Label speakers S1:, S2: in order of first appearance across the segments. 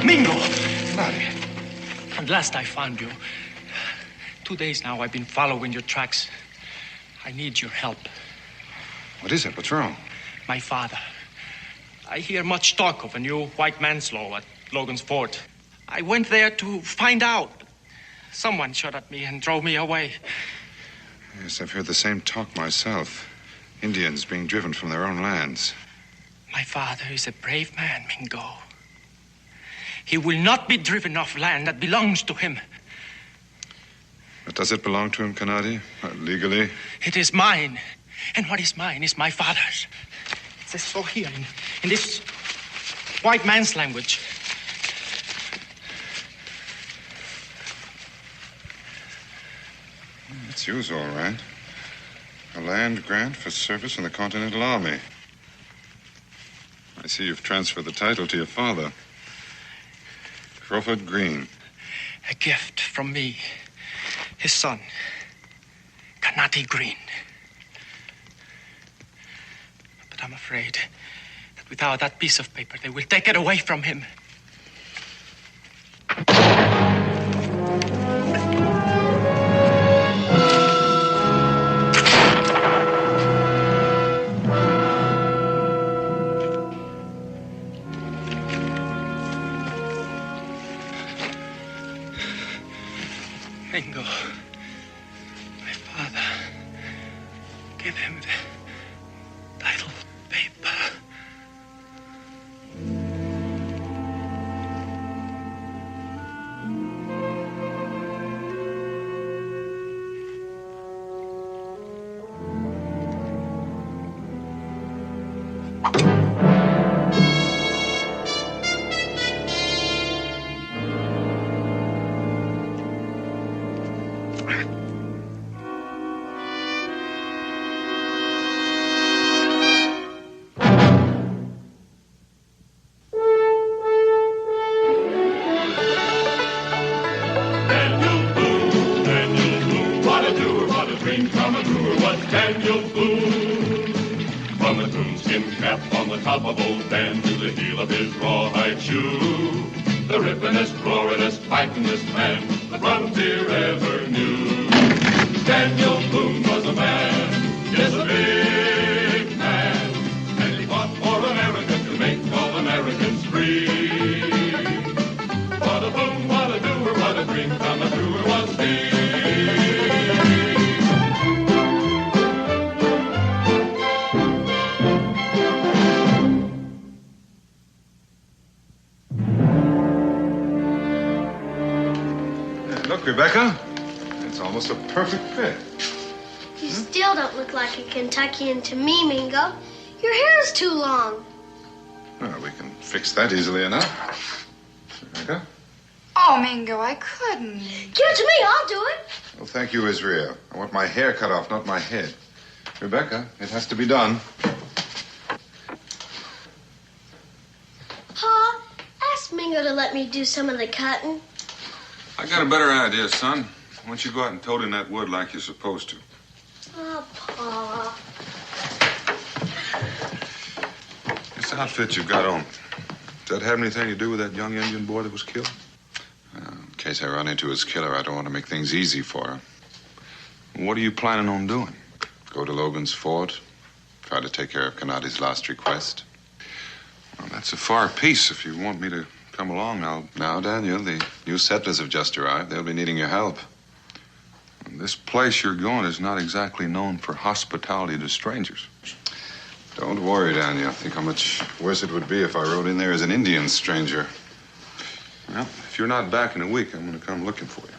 S1: Mingo!
S2: Mario.
S1: At last I found you. 2 days now I've been following your tracks. I need your help.
S2: What is it? What's wrong?
S1: My father. I hear much talk of a new white man's law at Logan's Fort. I went there to find out. Someone shot at me and drove me away.
S2: Yes, I've heard the same talk myself. Indians being driven from their own lands.
S1: My father is a brave man, Mingo. He will not be driven off land that belongs to him.
S2: But does it belong to him, Kanadi? Legally?
S1: It is mine. And what is mine is my father's. It says so here in this white man's language.
S2: It's yours, all right. A land grant for service in the Continental Army. I see you've transferred the title to your father. Crawford Green.
S1: A gift from me, his son, Kanati Green. But I'm afraid that without that piece of paper, they will take it away from him. Mingo, my father, give him the title paper.
S2: Rebecca, it's almost a perfect fit.
S3: You still don't look like a Kentuckian to me, Mingo. Your hair's too long.
S2: Well, we can fix that easily enough. Rebecca?
S4: Oh, Mingo, I couldn't.
S3: Give it to me, I'll do it.
S2: Well, thank you, Israel. I want my hair cut off, not my head. Rebecca, it has to be done.
S3: Pa, ask Mingo to let me do some of the cutting.
S5: I got a better idea, son. Why don't you go out and tote in that wood like you're supposed to?
S3: Oh, Pa.
S5: This outfit you've got on, does that have anything to do with that young Indian boy that was killed?
S2: In case I run into his killer, I don't want to make things easy for him.
S5: What are you planning on doing?
S2: Go to Logan's Fort, try to take care of Kanadi's last request.
S5: Well, that's a far piece. If you want me to come along,
S2: Now, Daniel, the new settlers have just arrived. They'll be needing your help.
S5: This place you're going is not exactly known for hospitality to strangers.
S2: Don't worry, Daniel. Think how much worse it would be if I rode in there as an Indian stranger.
S5: Well, if you're not back in a week, I'm going to come looking for you.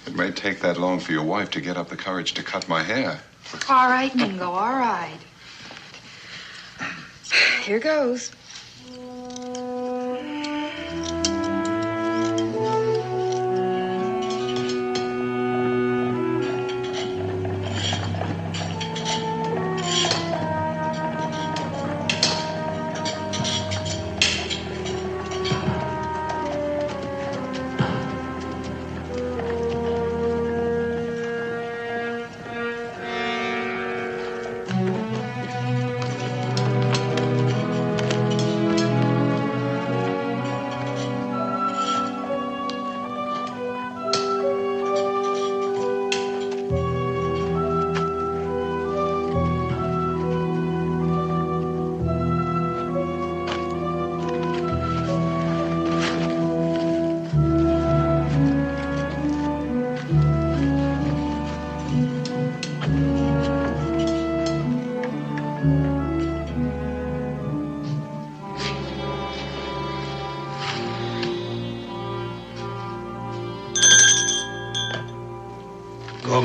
S2: It may take that long for your wife to get up the courage to cut my hair.
S4: All right, Mingo, all right. Here goes.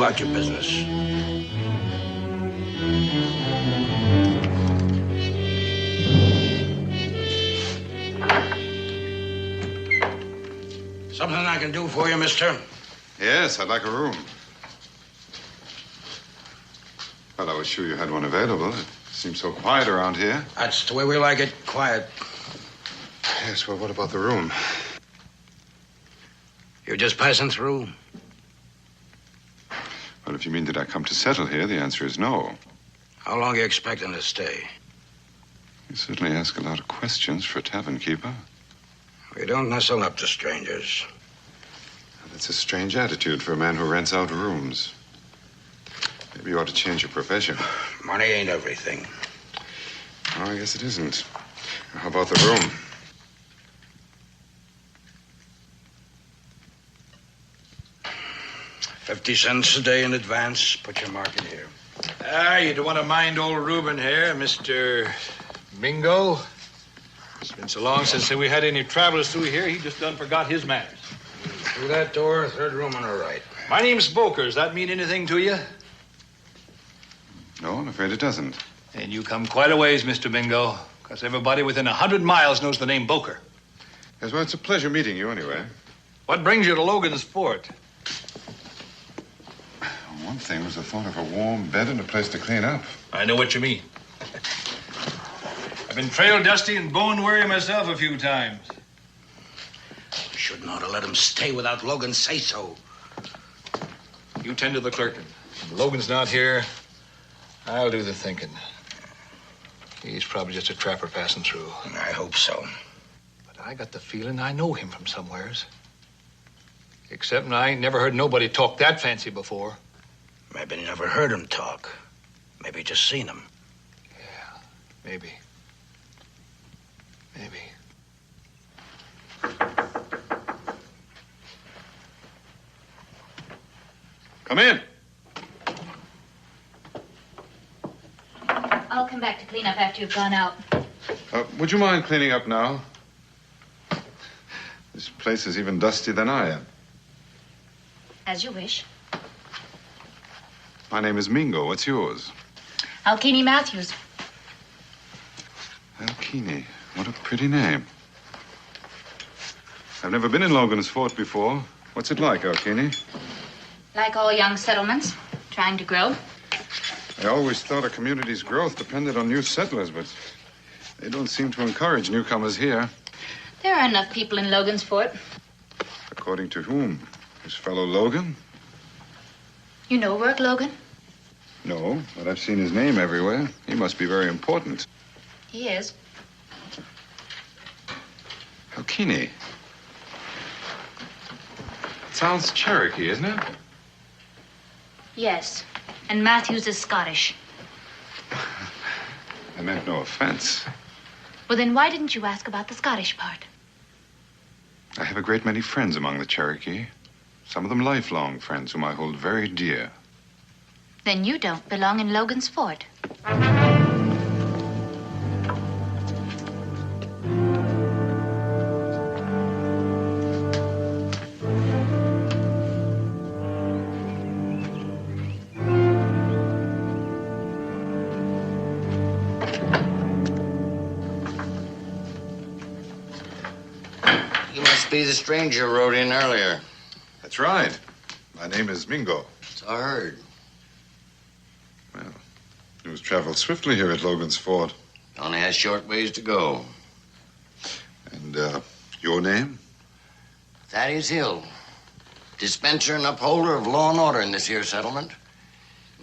S6: about your business. Something I can do for you, mister?
S2: Yes, I'd like a room. Well, I was sure you had one available. It seems so quiet around here.
S6: That's the way we like it, quiet.
S2: Yes, well, what about the room?
S6: You're just passing through?
S2: Well, if you mean did I come to settle here, the answer is no.
S6: How long are you expecting to stay?
S2: You certainly ask a lot of questions for a tavern keeper.
S6: We don't nestle up to strangers.
S2: That's a strange attitude for a man who rents out rooms. Maybe you ought to change your profession.
S6: Money ain't everything.
S2: Oh, I guess it isn't. How about the room?
S6: $50 a day in advance. Put your market here.
S7: You don't want to mind old Reuben here, Mr. Mingo. It's been so long since we had any travelers through here, he just done forgot his manners.
S6: Through that door, third room on the right.
S7: My name's Boker. Does that mean anything to you?
S2: No, I'm afraid it doesn't.
S7: And you come quite a ways, Mr. Mingo, because everybody within 100 miles knows the name Boker.
S2: Yes, well, it's a pleasure meeting you anyway.
S7: What brings you to Logan's Fort?
S2: One thing was the thought of a warm bed and a place to clean up.
S7: I know what you mean. I've been trail dusty and bone weary myself a few times.
S6: We shouldn't ought to let him stay without Logan say so.
S7: You tend to the clerkin. When Logan's not here, I'll do the thinking. He's probably just a trapper passing through.
S6: I hope so.
S7: But I got the feeling I know him from somewheres. Except I ain't never heard nobody talk that fancy before.
S6: Maybe never heard him talk. Maybe just seen him.
S7: Yeah, maybe. Maybe.
S2: Come in.
S8: I'll come back to clean up after you've gone out.
S2: Would you mind cleaning up now? This place is even dustier than I am.
S8: As you wish.
S2: My name is Mingo. What's yours?
S8: Alkini Matthews.
S2: Alkini. What a pretty name. I've never been in Logan's Fort before. What's it like, Alkini?
S8: Like all young settlements, trying to grow.
S2: I always thought a community's growth depended on new settlers, but they don't seem to encourage newcomers here.
S8: There are enough people in Logan's Fort.
S2: According to whom? His fellow Logan?
S8: You know work, Logan?
S2: No, but I've seen his name everywhere. He must be very important.
S8: He is.
S2: Alkini. It sounds Cherokee, isn't it?
S8: Yes. And Matthews is Scottish.
S2: I meant no offense.
S8: Well, then why didn't you ask about the Scottish part?
S2: I have a great many friends among the Cherokee. Some of them lifelong friends whom I hold very dear.
S8: Then you don't belong in Logan's Fort.
S6: You must be the stranger who rode in earlier.
S2: That's right. My name is Mingo.
S6: So I heard.
S2: Well, news travels swiftly here at Logan's Fort.
S6: Only has short ways to go.
S2: And, your name?
S6: Thaddeus Hill. Dispenser and upholder of law and order in this here settlement.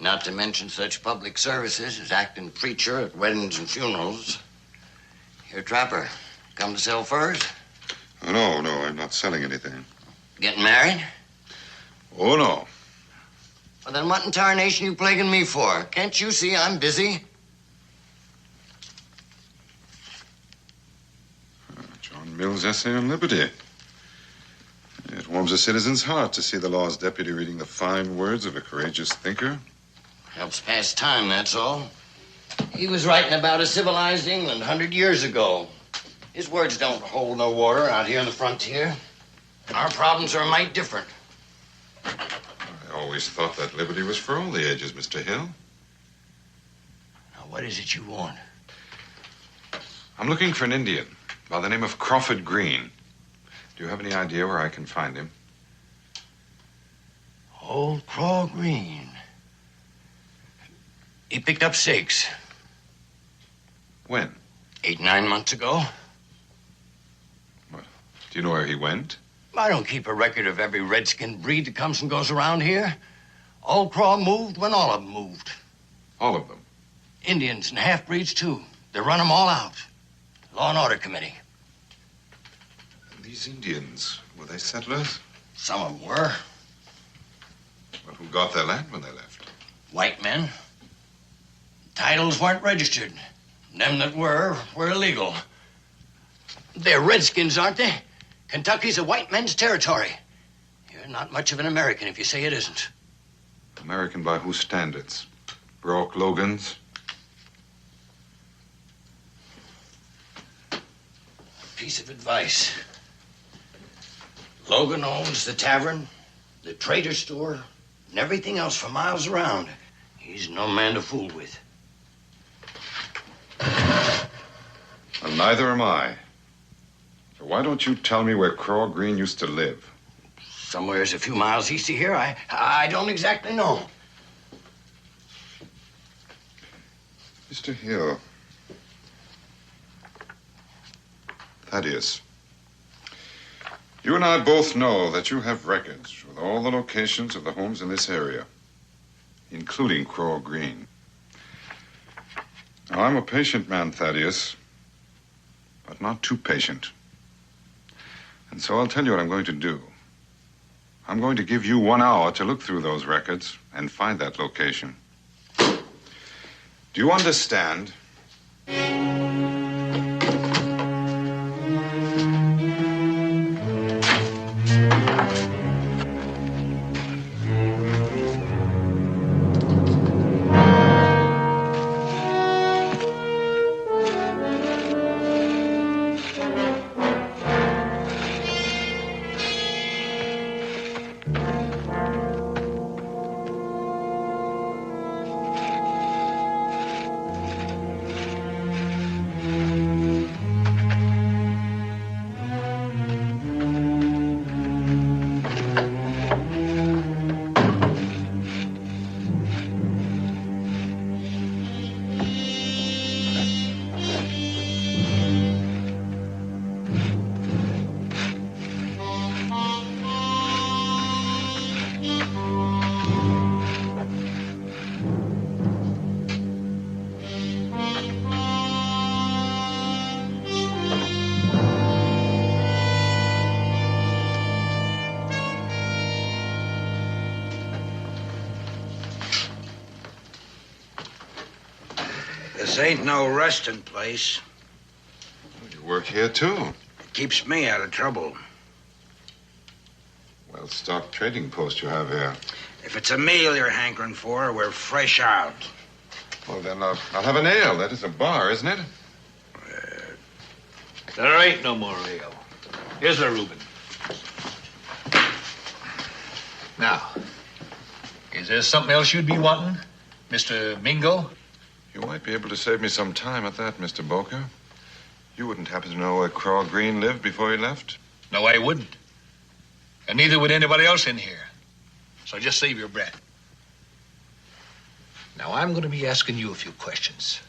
S6: Not to mention such public services as acting preacher at weddings and funerals. Here, trapper. Come to sell furs?
S2: Oh, no, I'm not selling anything.
S6: Getting married?
S2: Oh, no.
S6: Well, then what in tarnation you plaguing me for? Can't you see I'm busy?
S2: John Mill's essay on liberty. It warms a citizen's heart to see the law's deputy reading the fine words of a courageous thinker.
S6: Helps pass time, that's all. He was writing about a civilized England 100 years ago. His words don't hold no water out here on the frontier. Our problems are a mite different.
S2: I always thought that liberty was for all the ages, Mr. Hill.
S6: Now, what is it you want?
S2: I'm looking for an Indian by the name of Crawford Green. Do you have any idea where I can find him?
S6: Old Craw Green. He picked up 6.
S2: When?
S6: 8, 9 months ago.
S2: What? Do you know where he went?
S6: I don't keep a record of every redskin breed that comes and goes around here. Old Craw moved when all of them moved.
S2: All of them?
S6: Indians and half-breeds, too. They run them all out. Law and Order Committee.
S2: And these Indians, were they settlers?
S6: Some of them were.
S2: Well, who got their land when they left?
S6: White men. Titles weren't registered. Them that were illegal. They're redskins, aren't they? Kentucky's a white man's territory. You're not much of an American if you say it isn't.
S2: American by whose standards? Brock Logan's?
S6: Piece of advice. Logan owns the tavern, the trader store, and everything else for miles around. He's no man to fool with.
S2: Well, neither am I. So why don't you tell me where Craw Green used to live?
S6: Somewhere's a few miles east of here. I don't exactly know.
S2: Mr. Hill. Thaddeus. You and I both know that you have records with all the locations of the homes in this area, including Craw Green. Now, I'm a patient man, Thaddeus, but not too patient. And so I'll tell you what I'm going to do. I'm going to give you 1 hour to look through those records and find that location. Do you understand?
S9: This ain't no resting place.
S2: You work here, too.
S9: It keeps me out of trouble.
S2: Well-stocked trading post you have here.
S9: If it's a meal you're hankering for, we're fresh out.
S2: Well, then I'll have an ale. That is a bar, isn't it?
S7: There ain't no more ale. Here's the Reuben. Now, is there something else you'd be wanting, Mr. Mingo?
S2: You might be able to save me some time at that, Mr. Boker. You wouldn't happen to know where Craw Green lived before he left?
S7: No, I wouldn't. And neither would anybody else in here. So just save your breath. Now, I'm going to be asking you a few questions.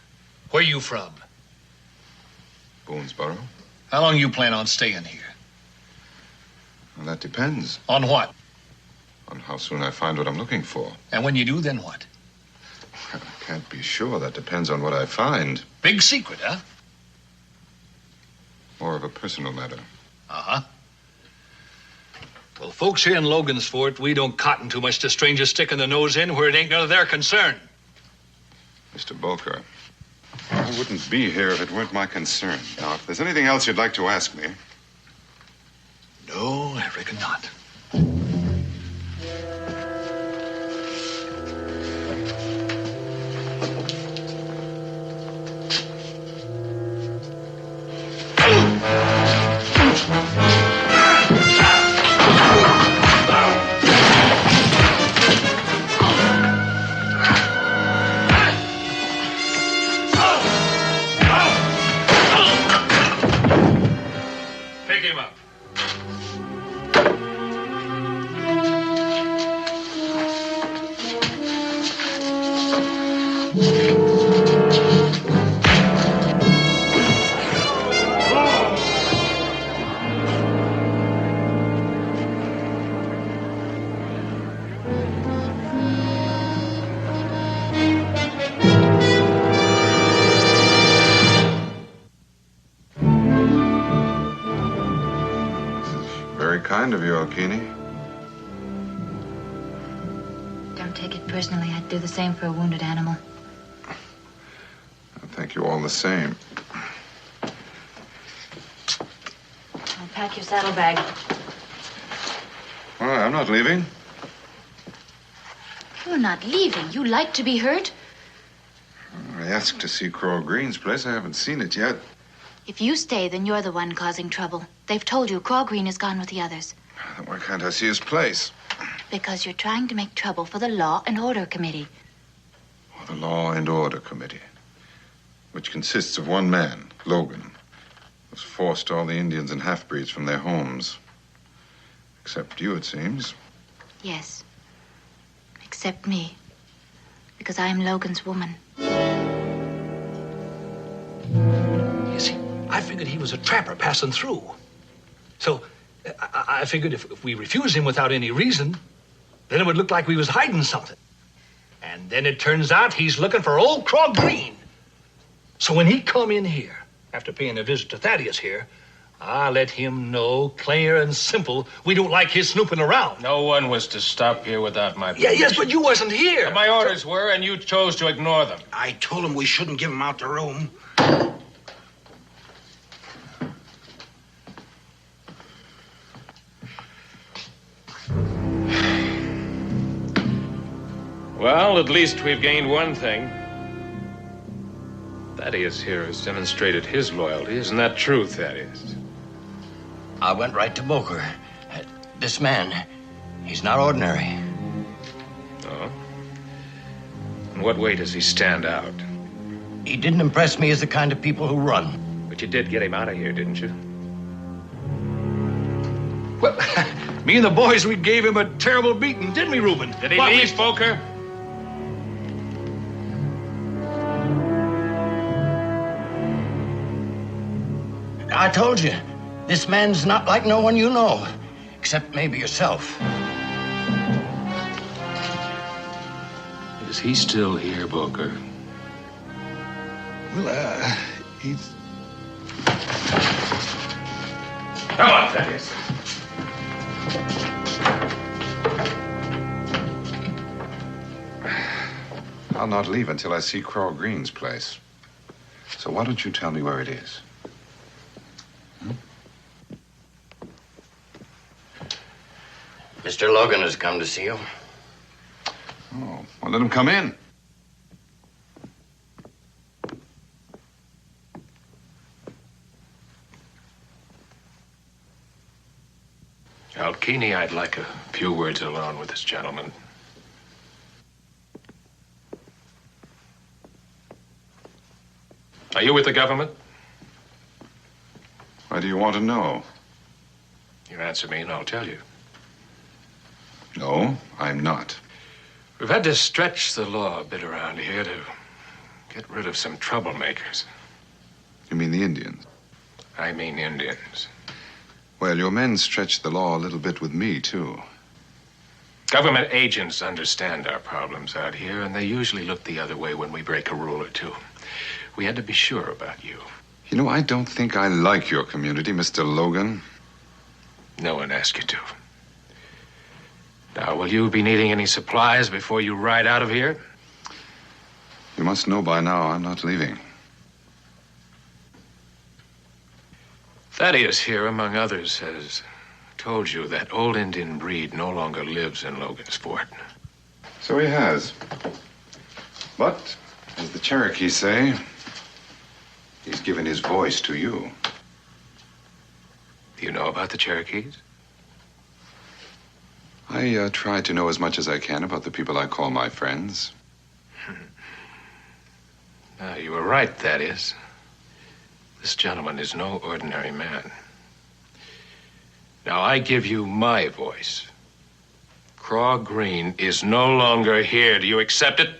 S7: Where are you from?
S2: Boonesboro.
S7: How long you plan on staying here?
S2: Well, that depends.
S7: On what?
S2: On how soon I find what I'm looking for.
S7: And when you do, then what?
S2: Well, I can't be sure. That depends on what I find.
S7: Big secret, huh?
S2: More of a personal matter.
S7: Uh-huh. Well, folks here in Logan's Fort, we don't cotton too much to strangers sticking their nose in where it ain't none of their concern.
S2: Mr. Boker, I wouldn't be here if it weren't my concern. Now, if there's anything else you'd like to ask me.
S7: No, I reckon not. wake him up.
S2: Kind of you, Okini.
S8: Don't take it personally. I'd do the same for a wounded animal.
S2: I thank you all the same.
S8: I'll pack your saddlebag.
S2: Well, I'm not leaving.
S8: You're not leaving. You like to be hurt?
S2: I asked to see Craw Green's place. I haven't seen it yet.
S8: If you stay, then you're the one causing trouble. They've told you Craw Green is gone with the others.
S2: Then why can't I see his place?
S8: Because you're trying to make trouble for the Law and Order Committee.
S2: Oh, the Law and Order Committee, which consists of one man, Logan, who's forced all the Indians and half-breeds from their homes. Except you, it seems.
S8: Yes. Except me. Because I am Logan's woman.
S7: You see, I figured he was a trapper passing through. So I figured if we refused him without any reason, then it would look like we was hiding something. And then it turns out he's looking for old Craw Green. So when he come in here, after paying a visit to Thaddeus here, I let him know, clear and simple, we don't like his snooping around.
S1: No one was to stop here without my permission.
S7: Yes, but you wasn't here.
S1: But my orders were, and you chose to ignore them.
S9: I told him we shouldn't give him out the room.
S1: Well, at least we've gained one thing. Thaddeus here has demonstrated his loyalty. Isn't that true, Thaddeus?
S6: I went right to Boker. This man, he's not ordinary.
S1: Oh? In what way does he stand out?
S6: He didn't impress me as the kind of people who run.
S1: But you did get him out of here, didn't you?
S7: Well, me and the boys, we gave him a terrible beating, didn't we, Reuben?
S1: Did he leave, Boker?
S6: I told you, this man's not like no one you know, except maybe yourself.
S1: Is he still here, Boker?
S2: Well, he's...
S1: Come on, Thaddeus.
S2: I'll not leave until I see Craw Green's place. So why don't you tell me where it is?
S6: Mr. Logan has come to see you.
S2: Oh, well, let him come in.
S1: Alkini, I'd like a few words alone with this gentleman. Are you with the government?
S2: Why do you want to know?
S1: You answer me and I'll tell you.
S2: No, I'm not.
S1: We've had to stretch the law a bit around here to get rid of some troublemakers.
S2: You mean the Indians?
S1: I mean Indians.
S2: Well, your men stretched the law a little bit with me, too.
S1: Government agents understand our problems out here, and they usually look the other way when we break a rule or two. We had to be sure about you.
S2: You know, I don't think I like your community, Mr. Logan.
S1: No one asked you to. Now, will you be needing any supplies before you ride out of here?
S2: You must know by now I'm not leaving.
S1: Thaddeus here, among others, has told you that old Indian breed no longer lives in Logan's Fort.
S2: So he has. But, as the Cherokees say, he's given his voice to you.
S1: Do you know about the Cherokees?
S2: I try to know as much as I can about the people I call my friends.
S1: You were right, Thaddeus. This gentleman is no ordinary man.
S10: Now, I give you my voice. Craw Green is no longer here. Do you accept it?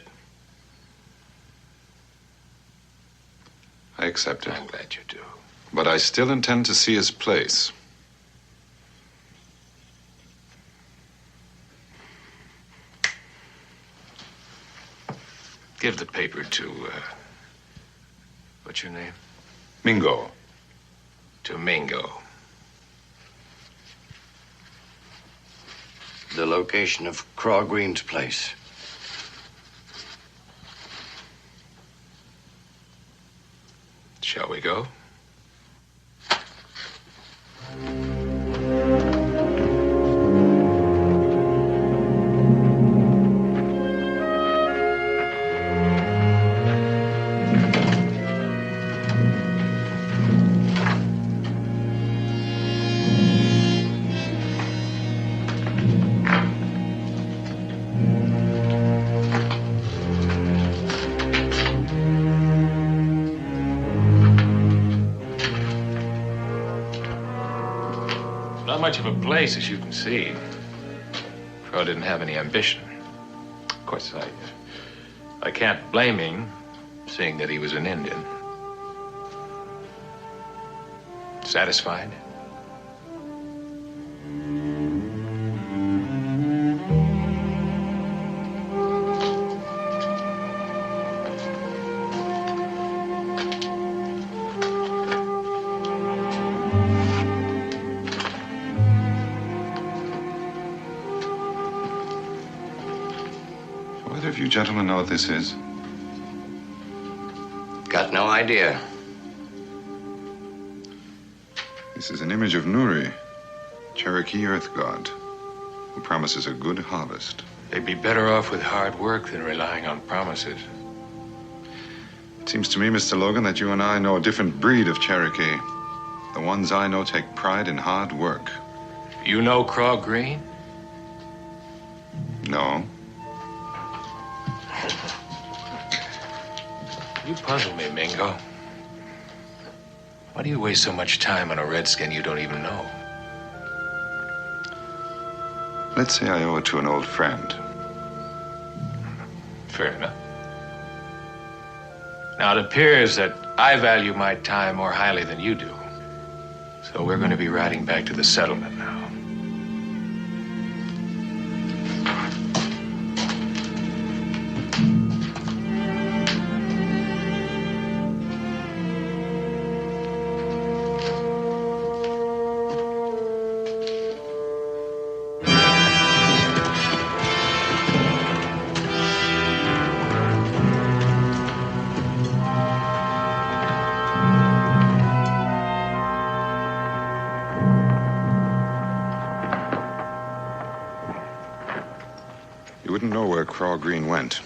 S2: I accept it.
S10: I'm glad you do.
S2: But I still intend to see his place.
S10: Give the paper to, what's your name?
S2: Mingo.
S10: To Mingo.
S6: The location of Craw Green's place.
S10: Shall we go? Not much of a place, as you can see. Craw didn't have any ambition. Of course, I can't blame him, seeing that he was an Indian. Satisfied?
S2: Whether of you gentlemen know what this is?
S6: Got no idea.
S2: This is an image of Nuri, Cherokee earth god, who promises a good harvest.
S10: They'd be better off with hard work than relying on promises.
S2: It seems to me, Mr. Logan, that you and I know a different breed of Cherokee. The ones I know take pride in hard work.
S10: You know Craw Green?
S2: No.
S10: You puzzle me, Mingo. Why do you waste so much time on a redskin you don't even know?
S2: Let's say I owe it to an old friend.
S10: Fair enough. Now, it appears that I value my time more highly than you do. So we're going to be riding back to the settlement now.
S2: You wouldn't know where Craw Green went.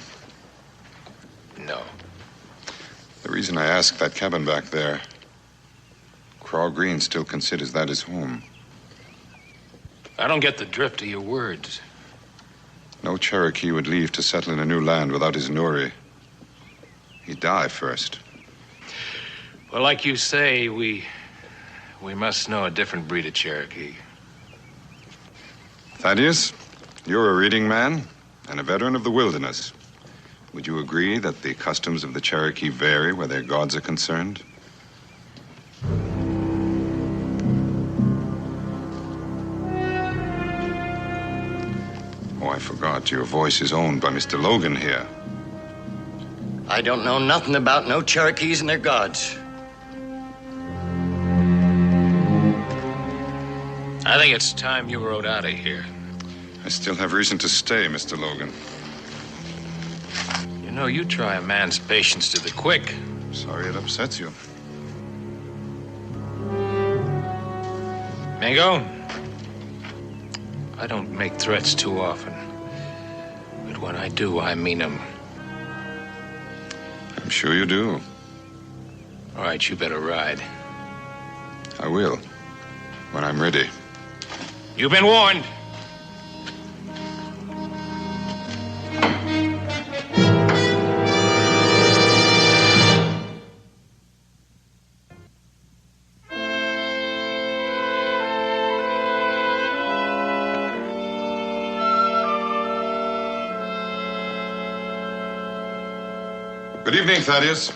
S10: No.
S2: The reason I asked that cabin back there, Craw Green still considers that his home.
S10: I don't get the drift of your words.
S2: No Cherokee would leave to settle in a new land without his Nuri. He'd die first.
S10: Well, like you say, we must know a different breed of Cherokee.
S2: Thaddeus, you're a reading man and a veteran of the wilderness. Would you agree that the customs of the Cherokee vary where their gods are concerned? Oh, I forgot. Your voice is owned by Mr. Logan here.
S6: I don't know nothing about no Cherokees and their gods.
S10: I think it's time you rode out of here.
S2: I still have reason to stay, Mr. Logan.
S10: You know, you try a man's patience to the quick.
S2: Sorry it upsets you.
S10: Mingo, I don't make threats too often. But when I do, I mean them.
S2: I'm sure you do.
S10: All right, you better ride.
S2: I will, when I'm ready.
S10: You've been warned.
S2: Good evening, Thaddeus.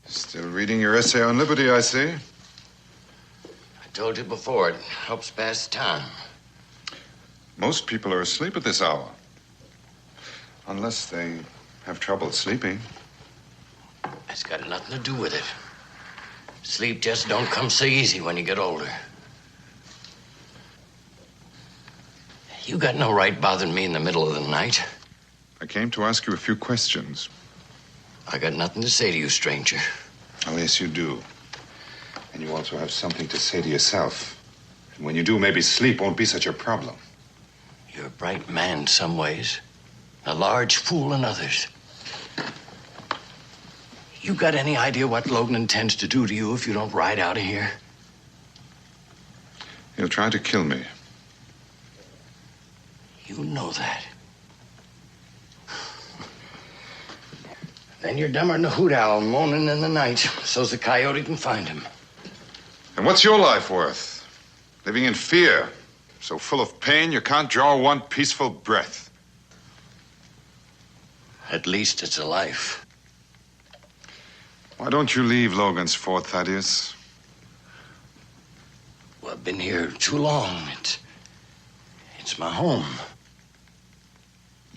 S2: Still reading your essay on liberty, I see.
S6: I told you before, it helps pass time.
S2: Most people are asleep at this hour. Unless they have trouble sleeping.
S6: That's got nothing to do with it. Sleep just don't come so easy when you get older. You got no right bothering me in the middle of the night.
S2: I came to ask you a few questions.
S6: I got nothing to say to you, stranger.
S2: Oh, yes, you do. And you also have something to say to yourself. And when you do, maybe sleep won't be such a problem.
S6: You're a bright man some ways, a large fool in others. You got any idea what Logan intends to do to you if you don't ride out of here?
S2: He'll try to kill me.
S6: You know that. Then you're dumber than a hoot owl moaning in the night so's the coyote can find him.
S2: And what's your life worth? Living in fear, so full of pain you can't draw one peaceful breath.
S6: At least it's a life.
S2: Why don't you leave Logan's Fort, Thaddeus?
S6: Well, I've been here too long. It's my home.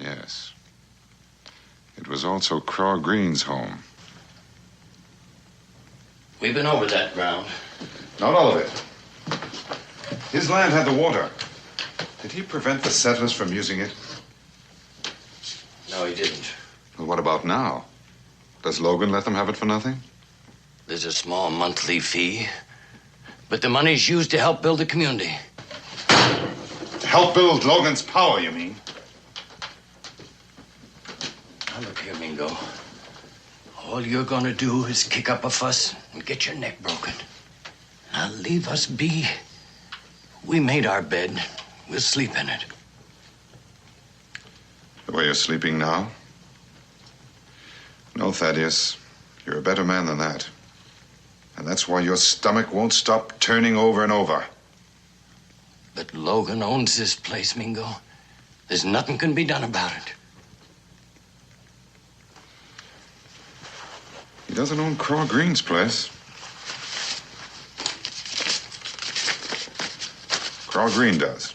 S2: Yes. It was also Craw Green's home.
S6: We've been over that ground.
S2: Not all of it. His land had the water. Did he prevent the settlers from using it?
S6: No, he didn't.
S2: Well, what about now? Does Logan let them have it for nothing?
S6: There's a small monthly fee, but the money's used to help build the community.
S2: To help build Logan's power, you mean?
S6: Now, look here, Mingo. All you're gonna do is kick up a fuss and get your neck broken. Now, leave us be. We made our bed. We'll sleep in it.
S2: The way you're sleeping now? No, Thaddeus. You're a better man than that. And that's why your stomach won't stop turning over and over.
S6: But Logan owns this place, Mingo. There's nothing can be done about it.
S2: He doesn't own Craw Green's place. Craw Green does.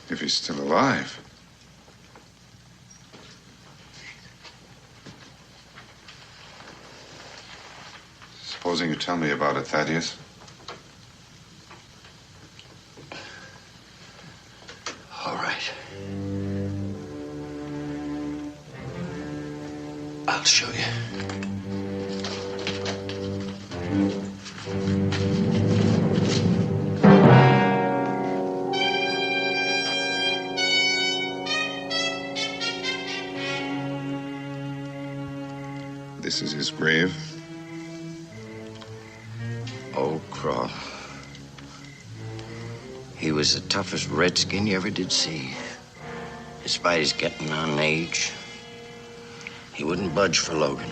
S2: If he's still alive. Supposing you tell me about it, Thaddeus.
S6: All right. I'll show you.
S2: This is his grave.
S6: Old Craw. He was the toughest redskin you ever did see. Despite his getting on in age, he wouldn't budge for Logan.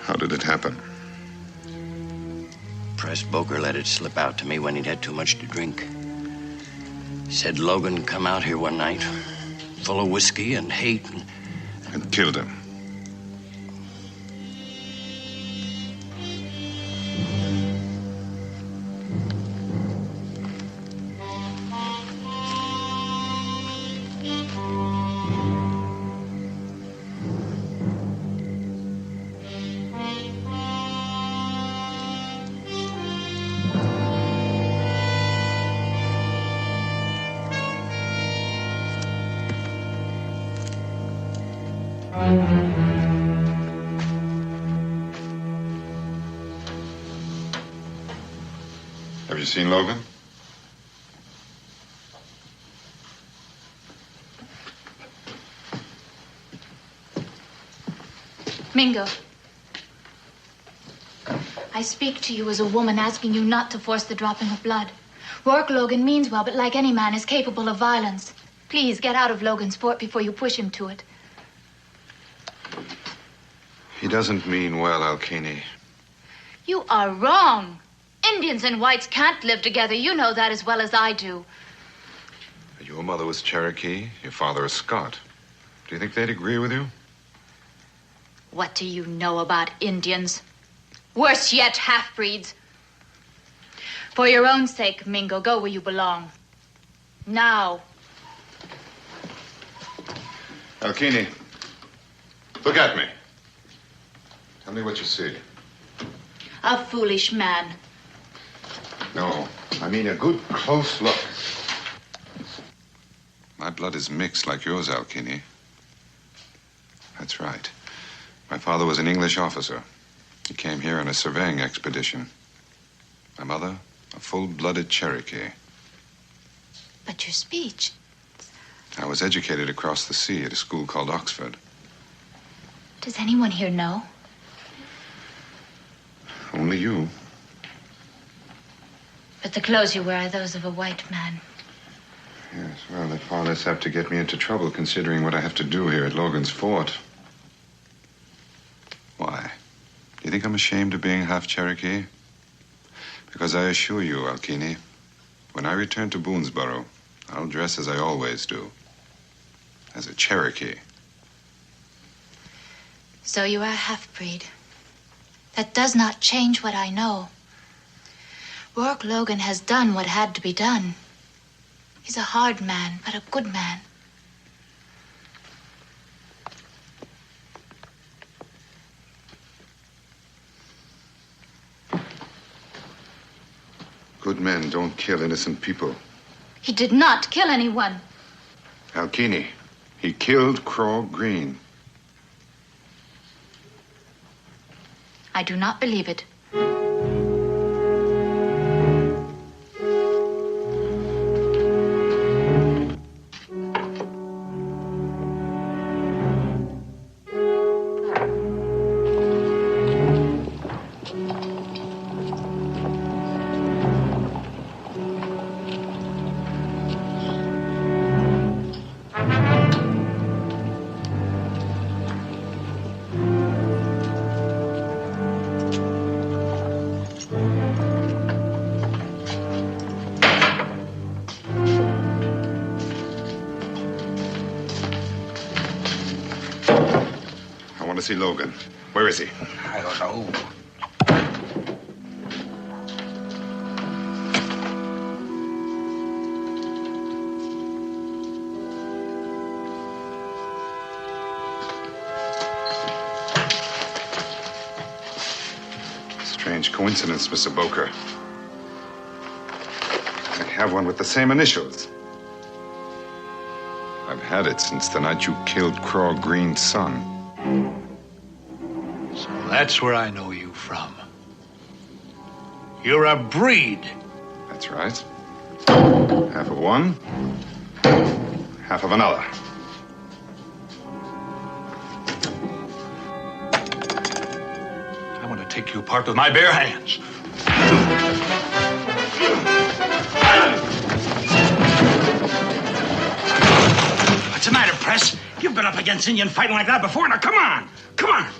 S2: How did it happen?
S6: Press Boker let it slip out to me when he'd had too much to drink. Said Logan come out here one night, full of whiskey and hate.
S2: And killed him. Have you seen Logan?
S8: Mingo. I speak to you as a woman, asking you not to force the dropping of blood. Rourke Logan means well, but like any man, is capable of violence. Please, get out of Logan's fort before you push him to it.
S2: doesn't mean well, Alkini.
S8: You are wrong. Indians and whites can't live together. You know that as well as I do.
S2: Your mother was Cherokee, your father a Scot. Do you think they'd agree with you?
S8: What do you know about Indians? Worse yet, half-breeds. For your own sake, Mingo, go where you belong. Now.
S2: Alkini, look at me. Tell me what you see.
S8: A foolish man.
S2: No, I mean a good close look. My blood is mixed like yours, Alkini. That's right. My father was an English officer. He came here on a surveying expedition. My mother, a full-blooded Cherokee.
S8: But your speech...
S2: I was educated across the sea at a school called Oxford.
S8: Does anyone here know?
S2: Only you.
S8: But the clothes you wear are those of a white man.
S2: Yes, well, they're far less apt to get me into trouble considering what I have to do here at Logan's Fort. Why? Do you think I'm ashamed of being half Cherokee? Because I assure you, Alkini, when I return to Boonesboro, I'll dress as I always do. As a Cherokee.
S8: So you are a half-breed. That does not change what I know. Rourke Logan has done what had to be done. He's a hard man, but a good man.
S2: Good men don't kill innocent people.
S8: He did not kill anyone.
S2: Alkini, he killed Craw Green.
S8: I do not believe it.
S2: See Logan. Where is he?
S9: I don't know.
S2: Strange coincidence, Mr. Boker. I have one with the same initials. I've had it since the night you killed Craw Green's son.
S7: That's where I know you from. You're a breed.
S2: That's right. Half of one, half of another.
S7: I want to take you apart with my bare hands.
S9: What's the matter, Press? You've been up against Indian fighting like that before. Now, come on. Come on.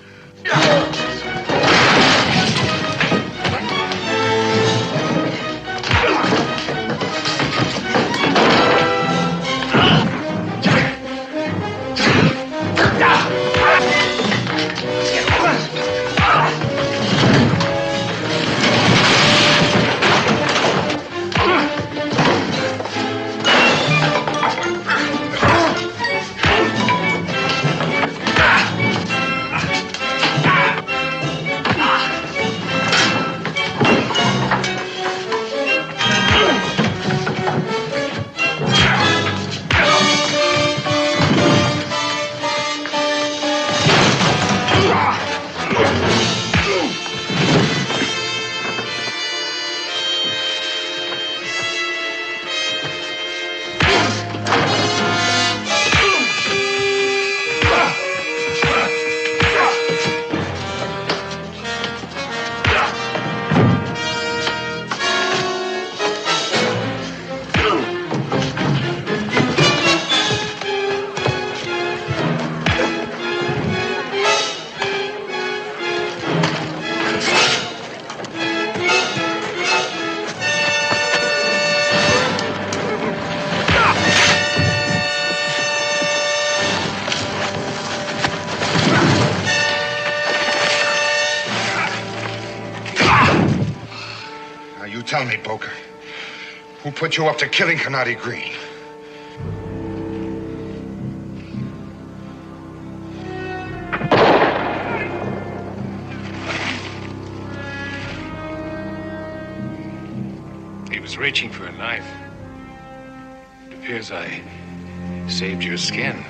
S11: tell me, Boker. Who put you up to killing Kanati Green?
S10: He was reaching for a knife. It appears I saved your skin.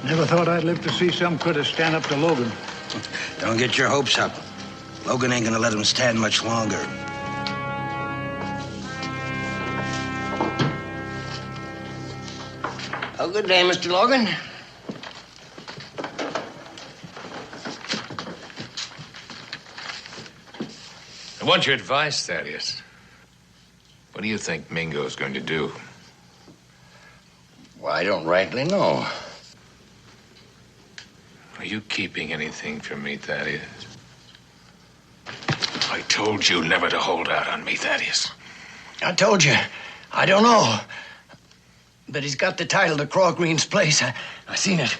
S12: Never thought I'd live to see some critter stand up to Logan.
S9: Don't get your hopes up. Logan ain't gonna let him stand much longer.
S6: Oh, good day, Mr. Logan.
S10: I want your advice, Thaddeus. What do you think Mingo's going to do?
S6: Well, I don't rightly know.
S10: Are you keeping anything from me, Thaddeus? I told you never to hold out on me, Thaddeus.
S9: I told you. I don't know. But he's got the title to Craw Green's place. I seen it.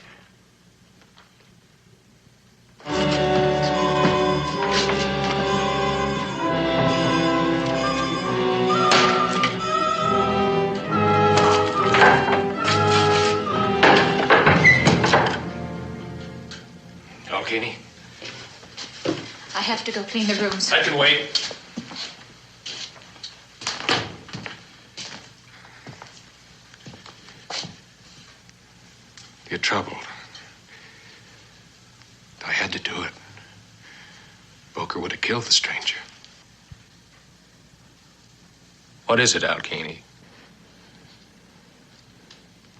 S10: Kenny?
S8: I have to go clean the rooms.
S10: I can wait. You're troubled. I had to do it. Boker would have killed the stranger. What is it, Alkene?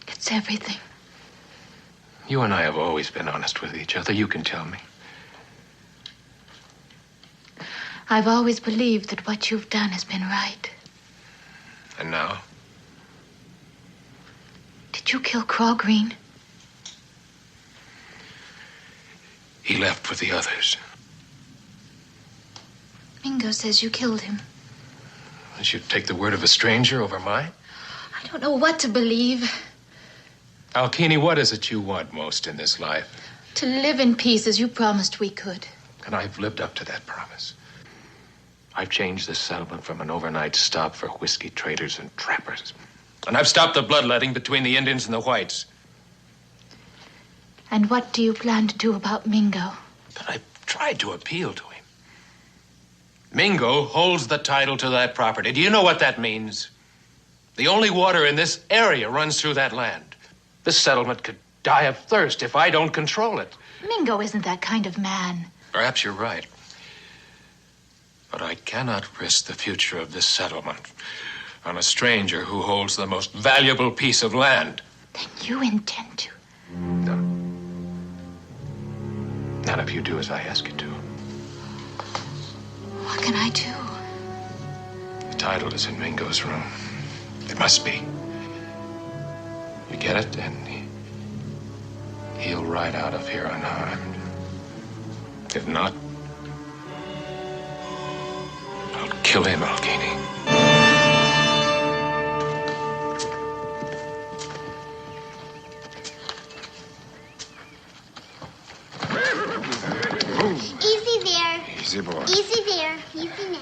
S8: It's everything.
S10: You and I have always been honest with each other. You can tell me.
S8: I've always believed that what you've done has been right.
S10: And now?
S8: Did you kill Craw Green?
S10: He left with the others.
S8: Mingo says you killed him.
S10: Did you take the word of a stranger over mine?
S8: I don't know what to believe.
S10: Alkene, what is it you want most in this life?
S8: To live in peace as you promised we could.
S10: And I've lived up to that promise. I've changed this settlement from an overnight stop for whiskey traders and trappers. And I've stopped the bloodletting between the Indians and the whites.
S8: And what do you plan to do about Mingo?
S10: But I've tried to appeal to him. Mingo holds the title to that property. Do you know what that means? The only water in this area runs through that land. This settlement could die of thirst if I don't control it.
S8: Mingo isn't that kind of man.
S10: Perhaps you're right. But I cannot risk the future of this settlement on a stranger who holds the most valuable piece of land.
S8: Then you intend to?
S10: No. Not if you do as I ask you to.
S8: What can I do?
S10: The title is in Mingo's room. It must be. You get it, and he'll ride out of here unharmed. If not, I'll kill him, Alkene.
S3: Easy there.
S2: Easy, boy.
S3: Easy there. Easy now.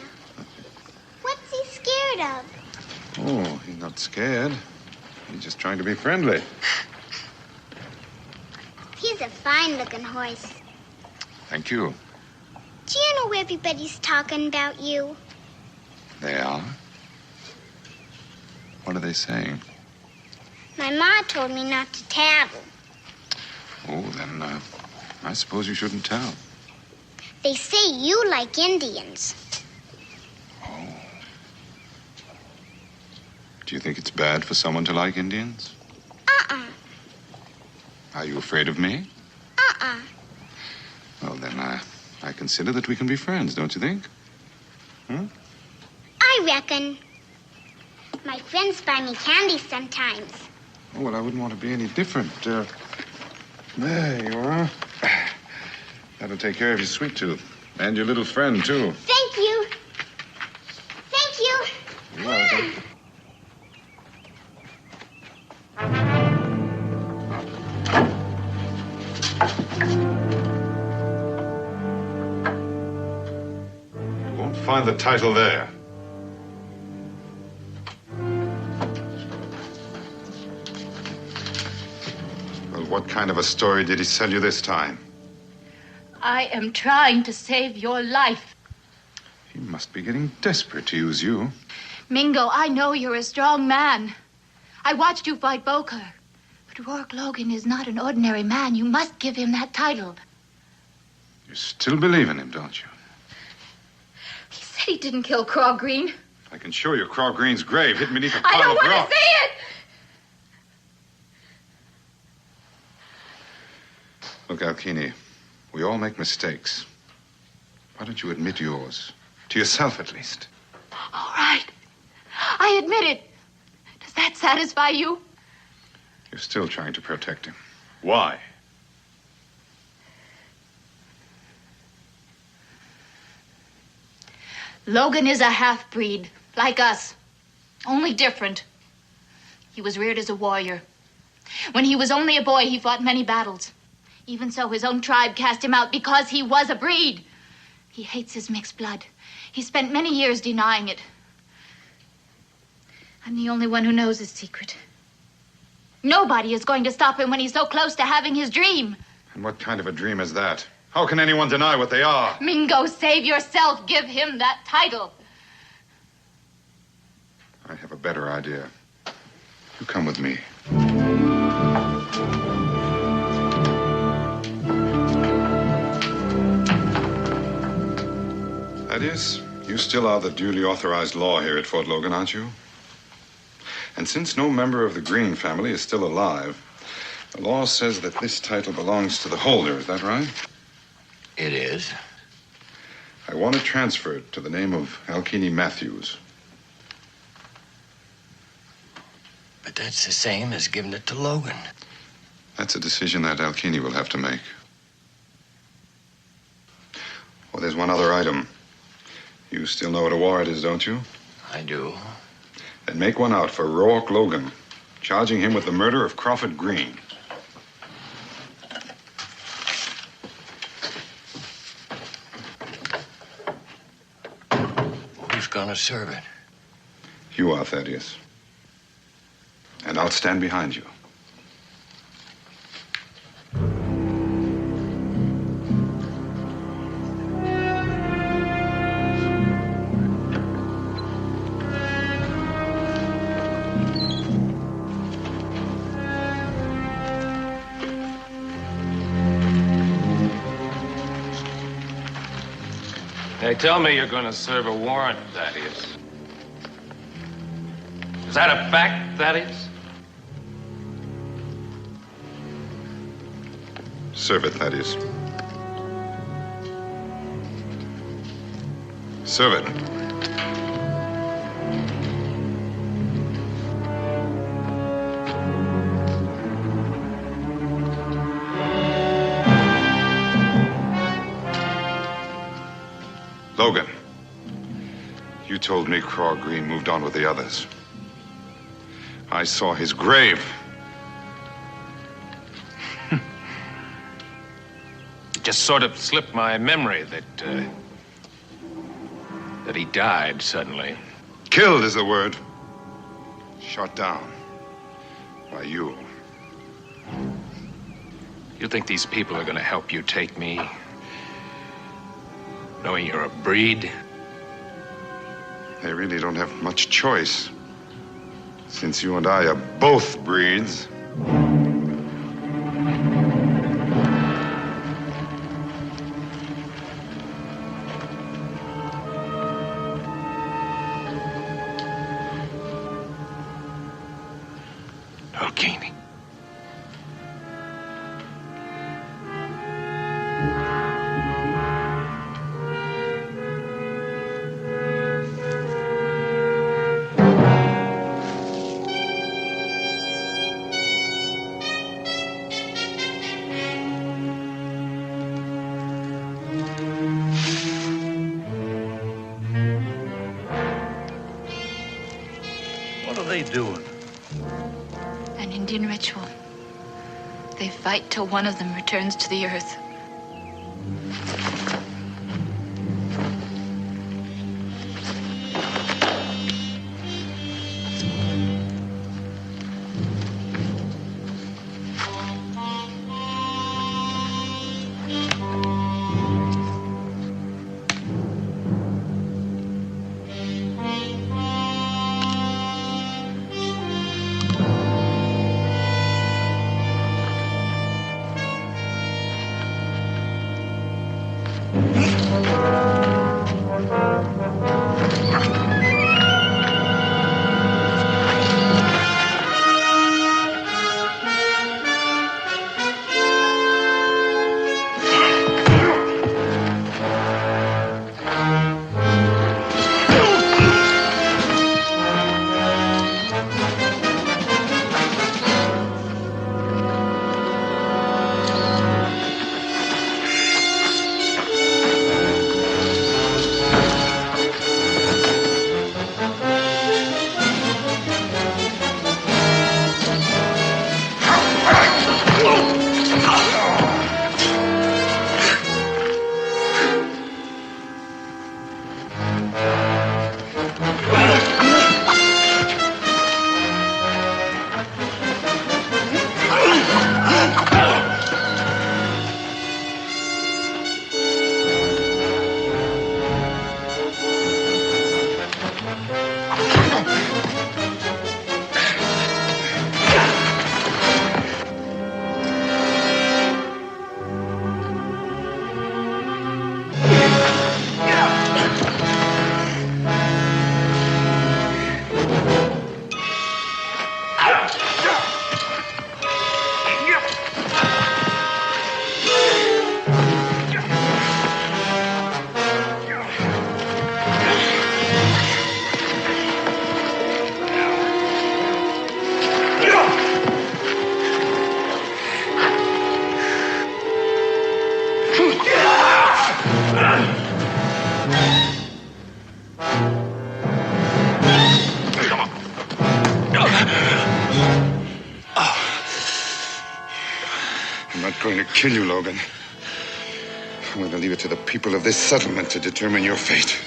S3: What's he scared of?
S2: Oh, he's not scared. He's just trying to be friendly.
S3: He's a fine-looking horse.
S2: Thank you.
S3: Do you know everybody's talking about you?
S2: They are? What are they saying?
S3: My ma told me not to tattle.
S2: Oh, then, I suppose you shouldn't tell.
S3: They say you like Indians.
S2: Oh. Do you think it's bad for someone to like Indians?
S3: Uh-uh.
S2: Are you afraid of me?
S3: Uh-uh.
S2: Well, then, I consider that we can be friends, don't you think? Hmm?
S13: I reckon. My friends buy me candy sometimes.
S2: Oh, well, I wouldn't want to be any different. There you are. That'll take care of your sweet tooth. And your little friend, too.
S13: Thank you. Thank you.
S2: You're welcome. You won't find the title there. Well, what kind of a story did he sell you this time?
S8: I am trying to save your life.
S2: He must be getting desperate to use you.
S8: Mingo, I know you're a strong man. I watched you fight Boker. But Rourke Logan is not an ordinary man. You must give him that title.
S2: You still believe in him, don't you?
S8: He said he didn't kill Craw Green.
S2: I can show you Craw Green's grave hidden beneath a
S8: I
S2: pile
S8: don't
S2: of
S8: want
S2: rocks.
S8: to see it!
S2: Look, Alkini, we all make mistakes. Why don't you admit yours? To yourself, at least.
S8: All right. I admit it. Does that satisfy you?
S2: You're still trying to protect him. Why?
S8: Logan is a half-breed, like us. Only different. He was reared as a warrior. When he was only a boy, he fought many battles. Even so, his own tribe cast him out because he was a breed. He hates his mixed blood. He spent many years denying it. I'm the only one who knows his secret. Nobody is going to stop him when he's so close to having his dream.
S2: And what kind of a dream is that? How can anyone deny what they are?
S8: Mingo, save yourself. Give him that title.
S2: I have a better idea. You come with me. Thaddeus, you still are the duly authorized law here at Fort Logan, aren't you? And since no member of the Green family is still alive, the law says that this title belongs to the holder. Is that right?
S6: It is.
S2: I want to transfer it to the name of Alkini Matthews.
S6: But that's the same as giving it to Logan.
S2: That's a decision that Alkini will have to make. Oh, there's one other item. You still know what a warrant is, don't you?
S6: I do.
S2: Then make one out for Rourke Logan, charging him with the murder of Crawford Green.
S6: Who's gonna serve it?
S2: You are, Thaddeus. And I'll stand behind you.
S10: They tell me you're going to serve a warrant, Thaddeus. Is that a fact, Thaddeus?
S2: Serve it, Thaddeus. Serve it. Logan, you told me Craw Green moved on with the others. I saw his grave.
S10: It just sort of slipped my memory that he died suddenly.
S2: Killed is the word. Shot down. By you.
S10: You think these people are going to help you take me? Knowing you're a breed?
S2: They really don't have much choice. Since you and I are both breeds.
S10: Alkini.
S14: they doing?
S8: An Indian ritual. They fight till one of them returns to the earth.
S11: I'm not going to kill you, Logan. I'm going to leave it to the people of this settlement to determine your fate.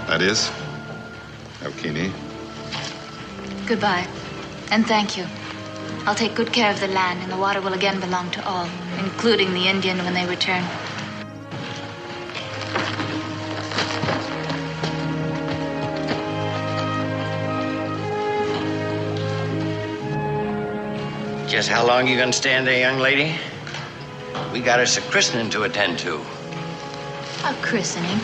S2: That is Alkini.
S8: Goodbye, and thank you. I'll take good care of the land, and the water will again belong to all, including the Indian when they return.
S6: Just how long you gonna stand there, young lady? We got us a christening to attend to.
S8: A christening?